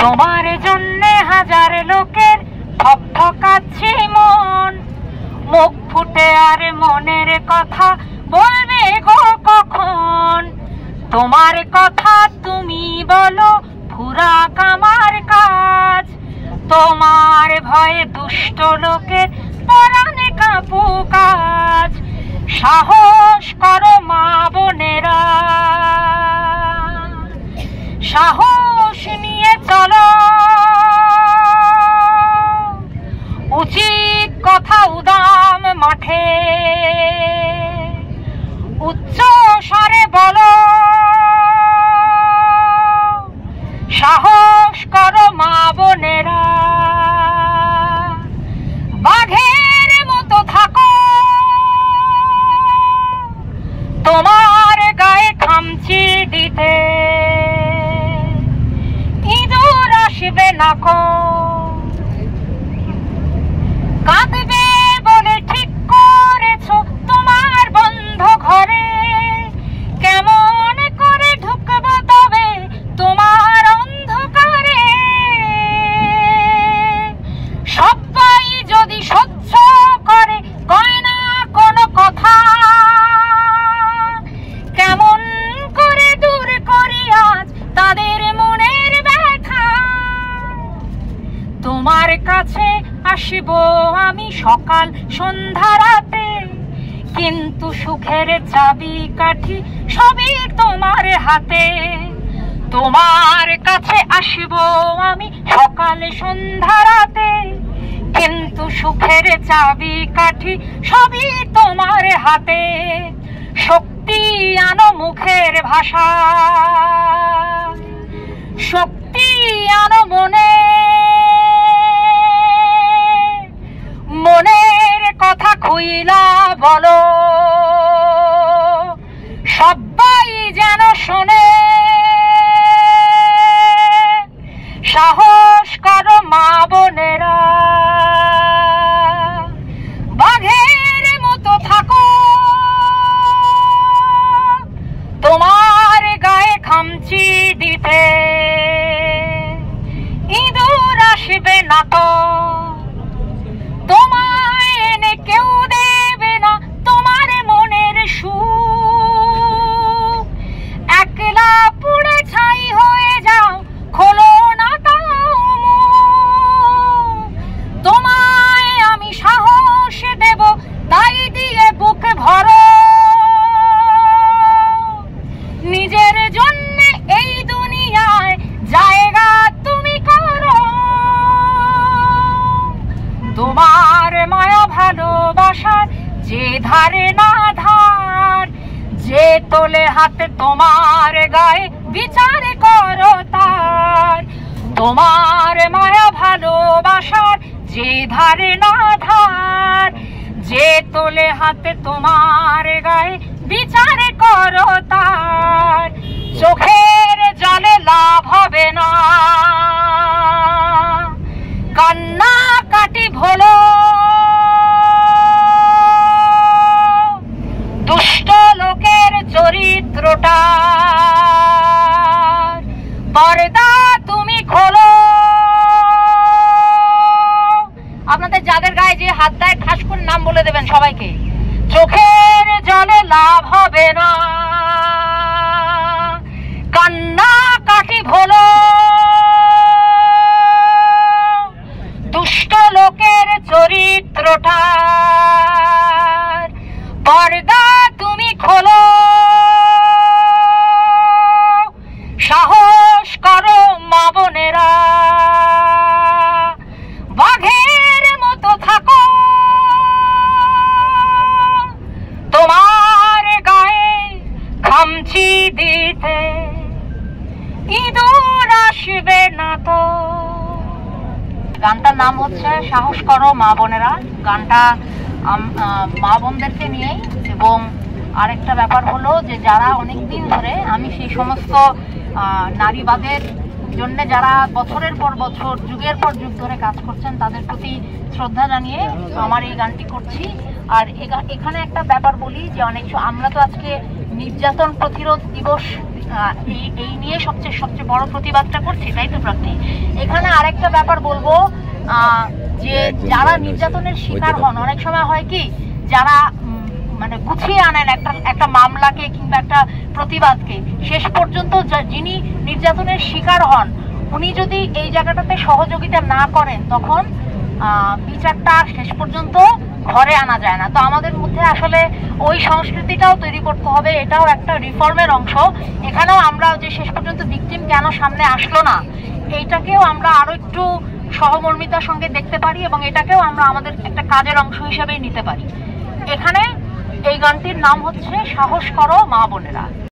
তোমার জন্যে হাজার লোকের ঠকঠকাচ্ছে মন, মুখ ফুটে আর মনের কথা বলবে গো কখন। তোমার কথা তুমি বলো ফুরাক আমার কাজ, তোমার ভয়ে দুষ্ট লোকের পরাণে কাঁপু কাজ। সাহস করো মা বোনেরা, সাহস নিয়ে চলো, উচিত কথা উদাম মাঠে উচ্চ স্বরে বলো। সাহস করো মা বোনেরা, বাঘের মতো থাকো, তোমার গায়ে খামচি দিতে ইঁদুর আসবে না কো। কাঁদবে বলে ঠিক করেছো তোমার বন্ধ ঘরে, কেমন করে ঢুকবো তবে তোমার অন্ধকারে। সবাই যদি সহ্য করে কয় না কোনো কথা, কেমন করে দূর করি আজ তাদের মনের ব্যথা। তোমার কাছে আসব আমি সকাল সন্ধ্যা রাতে, কিন্তু সুখের চাবি কাঠি সবই তোমার হাতে। তোমার কাছে আসব আমি সকাল সন্ধ্যা রাতে, কিন্তু সুখের চাবি কাঠি সবই তোমার হাতে। শক্তি আনো মুখের ভাষা, শক্তি আনো মনে, মনের কথা খুইলা বলো, সবাই যেন শোনে। সাহস করো মা বোনেরা, বাঘের মতো থাকো, তোমার গায়ে খামচি দিতে ইঁদুর আসবে না তো। তোমায় এনে কেউ দেবে না তোমার মনের সুখ, একলা পুড়ে ছাই হয়ে যাও খোলো না তাও মুখ। তোমায় আমি সাহস দেব তাই দিয়ে বুক ভরো, নিজের জন্য এই দুনিয়ায় জায়গা তুমি করো। তোমার মায়া ভালোবাসার যে ধারে না ধার, যে তোলে হাতে তোমার গায়ে বিচার করো তার। তোমার মায়া ভালোবাসার যে ধারে না ধার, যে তোলে হাতে তোমার গায়ে বিচার করো তার। চোখের জলে লাভ হবে না, কান্না কাটি ভোলো, দুষ্ট লোকের চরিত্রটা পর্দা তুমি খোলো। আপনাদের যাদের গায়ে যে হাত দেয় ঠাস করে নাম বলে দেবেন সবাইকে। চোখের জলে লাভ হবে না, কান্না কাটি ভোলো, দুষ্ট লোকের চরিত্রটা পর্দা তুমি খোলো। সাহস করো মা বোনেরা, বাঘের মতো থাকো, তোমার গায়ে খামচি দিতে ইঁদুর আসবে না তো। গানটার নাম হচ্ছে সাহস করো মা বোনেরা। গানটা মা বোনদেরকে নিয়েই, এবং আরেকটা ব্যাপার হলো যে যারা অনেকদিন ধরে, আমি সেই সমস্ত নারীবাদের জন্য যারা বছরের পর বছর যুগের পর যুগ ধরে কাজ করছেন তাদের প্রতি শ্রদ্ধা জানিয়ে আমার এই গানটি করছি। আর এখানে একটা ব্যাপার বলি যে অনেক আমরা তো আজকে নির্যাতন প্রতিরোধ দিবস এই নিয়ে সবচেয়ে বড় প্রতিবাদটা করছি, তাই তো প্রাপ্তি? এখানে আরেকটা ব্যাপার বলবো, যে যারা নির্যাতনের শিকার হন, অনেক সময় হয় কি যারা মানে গুছিয়ে আনেন একটা মামলাকে কিংবা একটা প্রতিবাদকে, শেষ পর্যন্ত যিনি নির্যাতনের শিকার হন উনি যদি এই জায়গাটাতে সহযোগিতা না করেন তখন বিচারটা শেষ পর্যন্ত ঘরে আনা যায় না। তো আমাদের মধ্যে আসলে ওই সংস্কৃতিটাও তৈরি করতে হবে, এটাও একটা রিফর্মের অংশ। এখানেও আমরা যে শেষ পর্যন্ত ভিকটিম কেন সামনে আসলো না, এইটাকেও আমরা আরো একটু সহমর্মিতার সঙ্গে দেখতে পারি এবং এটাকেও আমরা আমাদের একটা কাজের অংশ হিসেবেই নিতে পারি। এখানে এই গানটির নাম হচ্ছে সাহস করো মা বোনেরা।